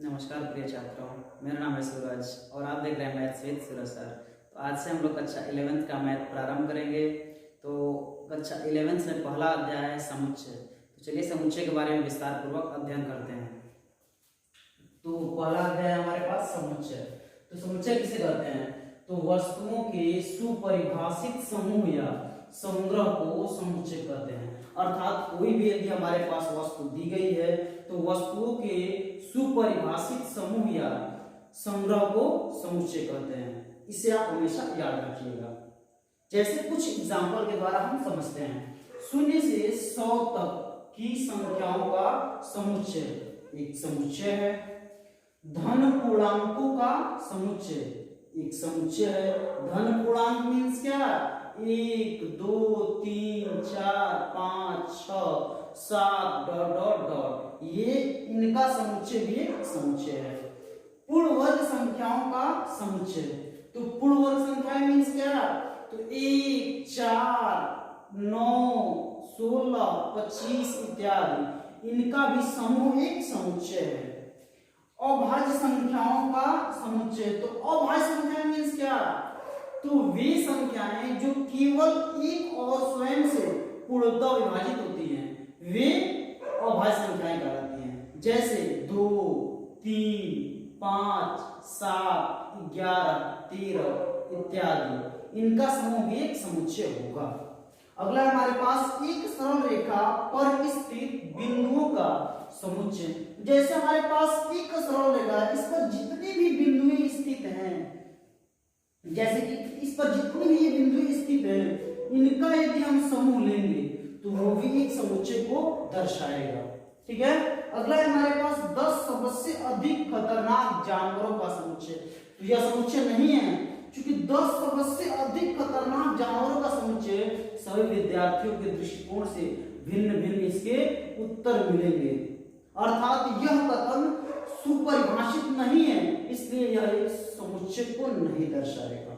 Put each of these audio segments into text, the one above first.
नमस्कार प्रिय छात्रों, मेरा नाम है सूरज और आप देख रहे हैं मैथ्स विद सूरज सर। तो आज से हम लोग कक्षा 11th का मैथ प्रारंभ करेंगे। तो कक्षा 11th में पहला अध्याय है समुच्चय। तो चलिए समुच्चय के बारे में विस्तार पूर्वक अध्ययन करते हैं। तो पहला अध्याय हमारे पास समुच्चय। तो समुच्चय किसे कहते हैं? तो वस्तुओं के सुपरिभाषित समूह या संग्रह को समुच्चय कहते हैं। अर्थात कोई भी यदि हमारे पास वस्तु दी गई है तो वस्तुओं के सुपरिभाषित समूह या संग्रह को समुच्चय कहते हैं। इसे आप हमेशा याद रखिएगा। जैसे कुछ एग्जाम्पल के द्वारा हम समझते हैं। 0 से 100 तक की संख्याओं का समुच्चय एक समुच्चय है। धन पूर्णांकों का समुच्चय एक समुच्चय है। धन पूर्णांक मीन्स क्या? 1 2 3 4 5 6 7 डॉट डॉट डॉट, ये इनका समुच्चय भी एक समुच्चय है। पूर्ण वर्ग संख्याओं का समुच्चय। तो पूर्ण वर्ग संख्या मीन्स क्या? तो 1 4 9 16 25 इत्यादि, इनका भी समूह एक समुच्चय है। अभाज्य संख्याओं का समुच्चय। तो अभाज्य संख्या मीन्स क्या? तो वे संख्याएं जो केवल एक और स्वयं से पूर्णतः विभाजित होती हैं, वे अभाज्य संख्याएं कहलाती हैं। जैसे 2 3 5 7 11 13 इत्यादि, इनका समूह भी एक समुच्चय होगा। अगला हमारे पास एक सरल रेखा पर स्थित बिंदुओं का समुच्चय। जैसे हमारे पास एक सरल रेखा है, इस पर जितने भी बिंदु स्थित हैं, जैसे कि इस पर जितने भी ये बिंदु स्थित हैं, इनका यदि हम समूह लेंगे तो वो भी एक समुच्चय को दर्शाएगा। ठीक है। अगला है हमारे पास 10 सबसे अधिक खतरनाक जानवरों का समुच्चय। तो यह समुच्चय नहीं है, क्योंकि 10 सबसे अधिक खतरनाक जानवरों का समुच्चय सभी विद्यार्थियों के दृष्टिकोण से भिन्न भिन्न इसके उत्तर मिलेंगे। अर्थात यह कथन सुपरिभाषित नहीं है, इसलिए यह एक समुच्चय को नहीं दर्शाएगा।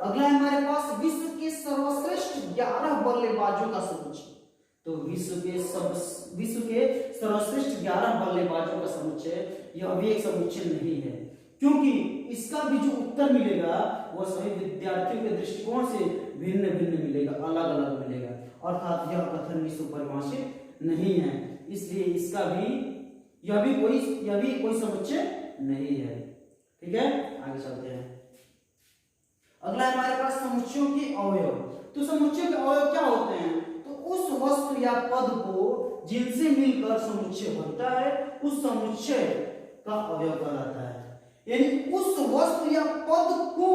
अगला है हमारे पास विश्व के सर्वश्रेष्ठ 11 बल्लेबाजों का समुच्चय। तो विश्व के सर्वश्रेष्ठ 11 बल्लेबाजों का समुच्चय, यह भी एक समुच्चय नहीं है, क्योंकि इसका भी जो उत्तर मिलेगा वह सभी विद्यार्थियों के दृष्टिकोण से भिन्न भिन्न मिलेगा, अलग अलग मिलेगा। अर्थात यह कथन भी सुपरिभाषित नहीं है, इसलिए इसका भी यह भी कोई समुच्चय नहीं है। ठीक है, आगे चलते हैं। अगला हमारे पास समुच्चयों के अवयव। तो समुच्चयों के अवयव क्या होते हैं? तो उस वस्तु या पद को जिनसे मिलकर समुच्चय बनता है, उस समुच्चय का अवयव कहलाता है। यानी उस वस्तु या पद को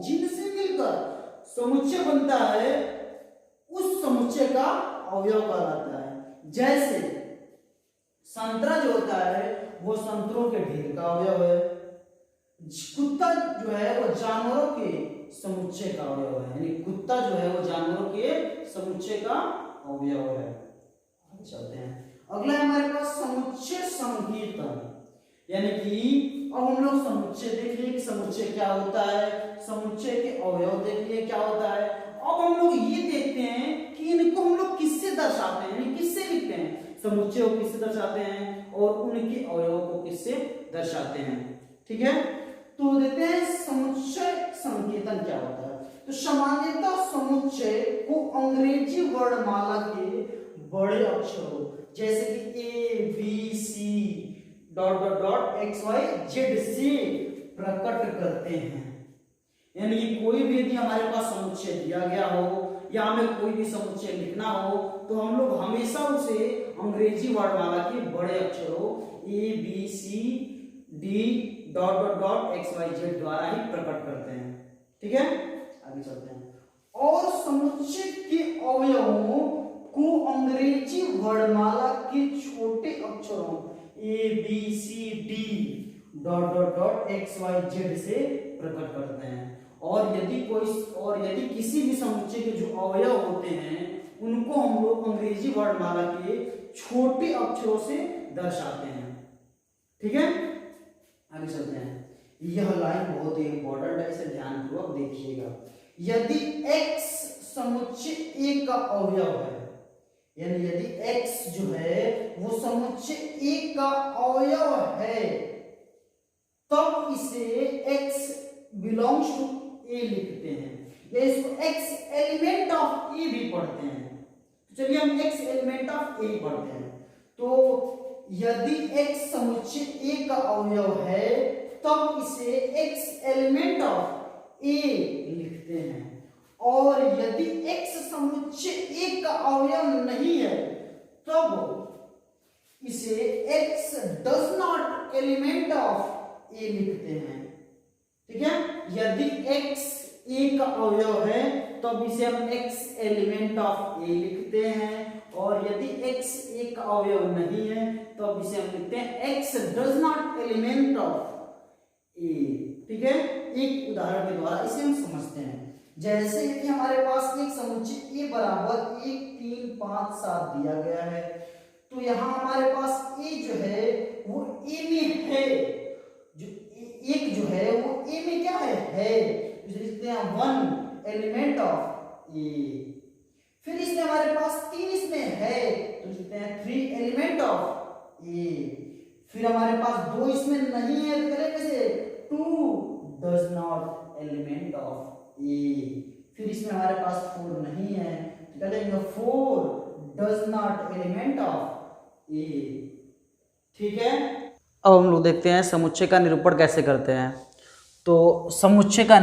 जिनसे मिलकर समुच्चय बनता है, उस समुच्चय का अवयव कहलाता है। जैसे संतरा जो होता है वो संतरों के ढेर का अवयव है। कुत्ता जो है वो जानवरों के समुच्चय का अवयव है। यानी कुत्ता जो है वो जानवरों के समुच्चय का अवयव है। आगे चलते हैं। अगला हमारे पास समुच्चय संकीर्तन। यानी कि अब हम लोग समुच्चय देख लिए कि समुच्चय क्या होता है, समुच्चय के अवयव देख लिए क्या होता है। अब हम लोग ये देखते हैं कि इनको हम लोग किससे दर्शाते हैं, यानी किससे लिखते हैं। समुच्चय को किससे दर्शाते हैं और उनके अवयवों को किससे दर्शाते हैं। ठीक है, तो देखते हैं समुच्चय संकेतन क्या होता है। तो सामान्यतः समुच्चय को अंग्रेजी वर्णमाला के बड़े अक्षरों जैसे कि A B C dot dot dot X Y Z से प्रकट करते हैं। यानी कि कोई भी यदि हमारे पास समुच्चय दिया गया हो या हमें कोई भी समुच्चय लिखना हो, तो हम लोग हमेशा उसे अंग्रेजी वर्णमाला के बड़े अक्षरों A B C D dot dot dot X Y Z द्वारा ही प्रकट करते हैं। ठीक है, आगे चलते हैं। और समुच्चय के अवयवों को अंग्रेजी वर्णमाला के छोटे अक्षरों A B C D dot dot dot X Y Z से प्रकट करते हैं। और यदि किसी भी समुच्चय के जो अवयव होते हैं उनको हम लोग अंग्रेजी वर्णमाला के छोटे अक्षरों से दर्शाते हैं। ठीक है, आगे चलते हैं। यह लाइन बहुत ही इंपॉर्टेंट है, इसे ध्यानपूर्वक देखिएगा। यदि x समुच्चय A का अवयव है, यानी यदि x जो है वो समुच्चय A का अवयव है, x बिलोंग्स टू ए लिखते हैं, या इसको x एलिमेंट ऑफ ए भी पढ़ते हैं। चलिए हम x एलिमेंट ऑफ ए पढ़ते हैं। तो यदि x समुच्चय ए का अवयव है तब इसे x एलिमेंट ऑफ ए लिखते हैं, और यदि x समुच्चय ए का अवयव नहीं है तब इसे x does not element of a लिखते हैं। ठीक है, यदि x ए का अवयव है तब इसे हम x एलिमेंट ऑफ ए लिखते हैं, और यदि x ए का अवयव नहीं है तब इसे हम लिखते हैं x does not element of a. ठीक है, एक उदाहरण के द्वारा इसे हम समझते हैं। जैसे कि हमारे पास एक समुच्चय ए बराबर 1 3 5 7 दिया गया है, तो यहाँ हमारे पास ए जो है वो ए में है, जो एक जो है वो ए में क्या है, लिखते हैं 1 एलिमेंट ऑफ ए। फिर इसमें हमारे पास 3 इसमें है तो लिखते हैं 3 एलिमेंट ऑफ ए। फिर हमारे पास 2 इसमें नहीं है तो करेंगे कैसे, 2 डज नॉट एलिमेंट ऑफ ए। फिर इसमें हमारे पास 4 नहीं है तो करेंगे 4 does not element of a. ठीक है, अब हम लोग देखते हैं समुच्चय का निरूपण कैसे करते हैं। तो समुच्चय का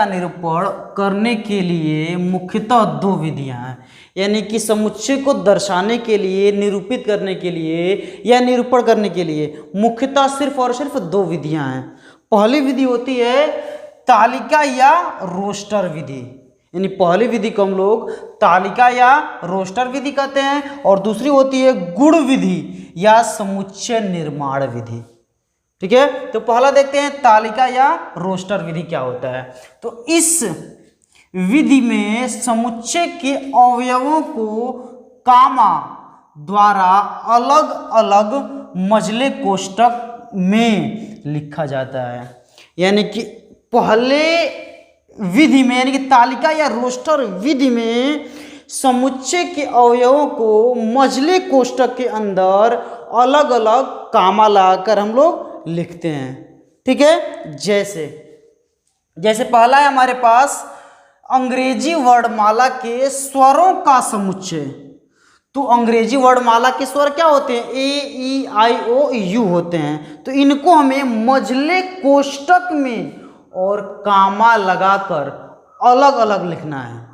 निरूपण करने के लिए मुख्यतः 2 विधियां हैं, यानी कि समुच्चय को दर्शाने के लिए, निरूपित करने के लिए या निरूपण करने के लिए मुख्यतः सिर्फ और सिर्फ 2 विधियां हैं। पहली विधि होती है तालिका या रोस्टर विधि, यानी पहली विधि को हम लोग तालिका या रोस्टर विधि कहते हैं, और दूसरी होती है गुण विधि या समुच्चय निर्माण विधि। ठीक है, तो पहला देखते हैं तालिका या रोस्टर विधि क्या होता है। तो इस विधि में समुच्चय के अवयवों को कामा द्वारा अलग अलग मजले कोष्ठक में लिखा जाता है, यानी कि पहले विधि में यानी कि तालिका या रोस्टर विधि में समुच्चय के अवयवों को मजले कोष्ठक के अंदर अलग अलग कामा लगाकर हम लोग लिखते हैं। ठीक है, जैसे पहला है हमारे पास अंग्रेजी वर्णमाला के स्वरों का समुच्चय। तो अंग्रेजी वर्णमाला के स्वर क्या होते हैं, ए ई आई ओ यू होते हैं, तो इनको हमें मजले कोष्ठक में और कामा लगाकर अलग अलग लिखना है।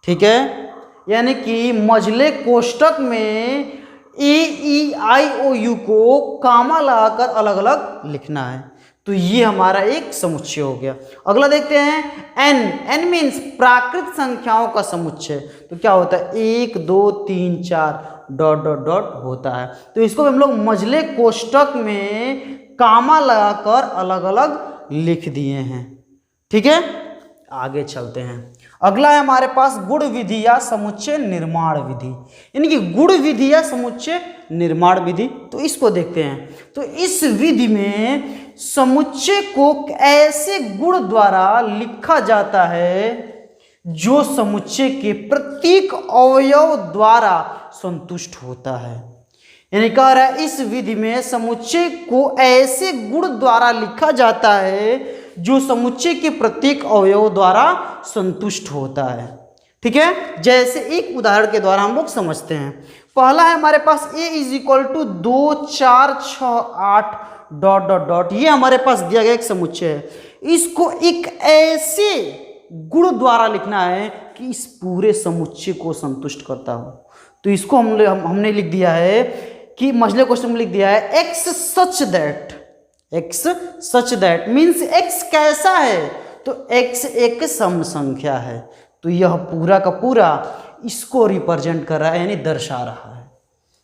ठीक है, यानी कि मजले कोष्ठक में ए ई आई ओ यू को कामा लगाकर अलग अलग लिखना है। तो ये हमारा एक समुच्चय हो गया। अगला देखते हैं एन मीन्स प्राकृत संख्याओं का समुच्चय। तो क्या होता है, 1 2 3 4 डॉट डॉट डॉट होता है। तो इसको हम लोग मजले कोष्ठक में कामा लगाकर अलग अलग लिख दिए हैं। ठीक है, आगे चलते हैं। अगला है हमारे पास गुण विधि या समुच्चय निर्माण विधि, यानी कि गुण विधि या समुच्चय निर्माण विधि। तो इसको देखते हैं। तो इस विधि में समुच्चय को ऐसे गुण द्वारा लिखा जाता है जो समुच्चय के प्रत्येक अवयव द्वारा संतुष्ट होता है। यानी कह रहा है इस विधि में समुच्चय को ऐसे गुण द्वारा लिखा जाता है जो समुच्चय के प्रत्येक अवयव द्वारा संतुष्ट होता है। ठीक है, जैसे एक उदाहरण के द्वारा हम लोग समझते हैं। पहला है हमारे पास a = 2 4 6 8 डॉट डॉट डॉट, ये हमारे पास दिया गया एक समुच्चय है। इसको एक ऐसे गुण द्वारा लिखना है कि इस पूरे समुच्चय को संतुष्ट करता हो। तो इसको हमने लिख दिया है कि मजले क्वेश्चन में लिख दिया है x such that means x कैसा है, तो x एक सम संख्या है। तो यह पूरा का पूरा इसको रिप्रेजेंट कर रहा है, यानी दर्शा रहा है।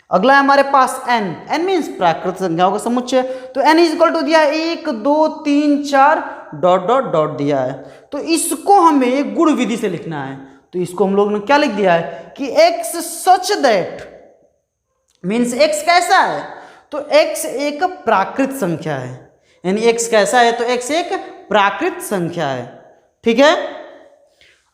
अगला है हमारे पास n मीन्स प्राकृत संख्याओं का समुच्चय। तो n = दिया है 1 2 3 4 डॉट डॉट डॉट दिया है। तो इसको हमें गुण विधि से लिखना है। तो इसको हम लोग ने क्या लिख दिया है कि x such that means x कैसा है, तो x एक प्राकृत संख्या है, यानी x कैसा है तो x एक प्राकृत संख्या है। ठीक है,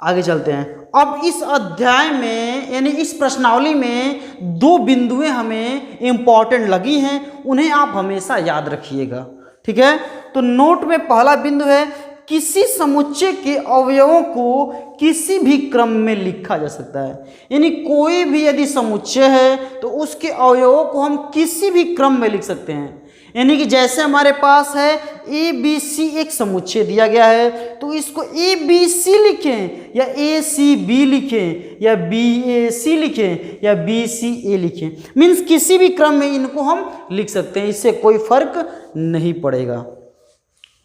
आगे चलते हैं। अब इस अध्याय में यानी इस प्रश्नावली में 2 बिंदुएं हमें इंपॉर्टेंट लगी हैं, उन्हें आप हमेशा याद रखिएगा। ठीक है, तो नोट में पहला बिंदु है किसी समुच्चय के अवयवों को किसी भी क्रम में लिखा जा सकता है। यानी कोई भी यदि समुच्चय है तो उसके अवयवों को हम किसी भी क्रम में लिख सकते हैं। यानी कि जैसे हमारे पास है ए बी सी एक समुच्चय दिया गया है तो इसको ए बी सी लिखें या ए सी बी लिखें या बी ए सी लिखें या बी सी ए लिखें, मीन्स किसी भी क्रम में इनको हम लिख सकते हैं, इससे कोई फर्क नहीं पड़ेगा।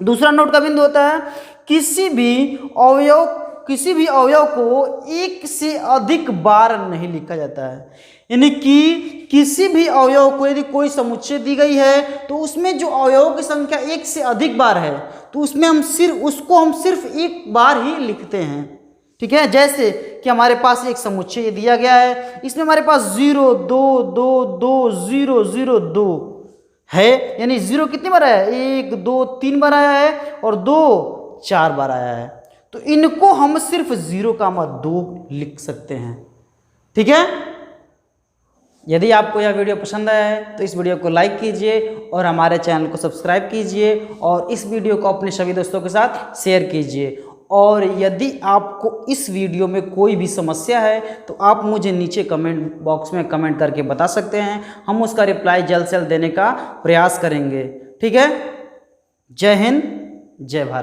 दूसरा नोट का बिंदु होता है किसी भी अवयव को एक से अधिक बार नहीं लिखा जाता है। यानी कि किसी भी अवयव को यदि कोई समुच्चय दी गई है तो उसमें जो अवयवों की संख्या एक से अधिक बार है तो उसमें हम सिर्फ एक बार ही लिखते हैं। ठीक है, जैसे कि हमारे पास एक समुच्चय दिया गया है, इसमें हमारे पास 0 2 2 2 0 0 2 है, यानी 0 कितनी बार आया है, 1 2 3 बार आया है और 2 4 बार आया है, तो इनको हम सिर्फ 0,2 लिख सकते हैं। ठीक है, यदि आपको यह वीडियो पसंद आया है तो इस वीडियो को लाइक कीजिए और हमारे चैनल को सब्सक्राइब कीजिए और इस वीडियो को अपने सभी दोस्तों के साथ शेयर कीजिए। और यदि आपको इस वीडियो में कोई भी समस्या है तो आप मुझे नीचे कमेंट बॉक्स में कमेंट करके बता सकते हैं, हम उसका रिप्लाई जल्द से जल्द देने का प्रयास करेंगे। ठीक है, जय हिंद, जय भारत।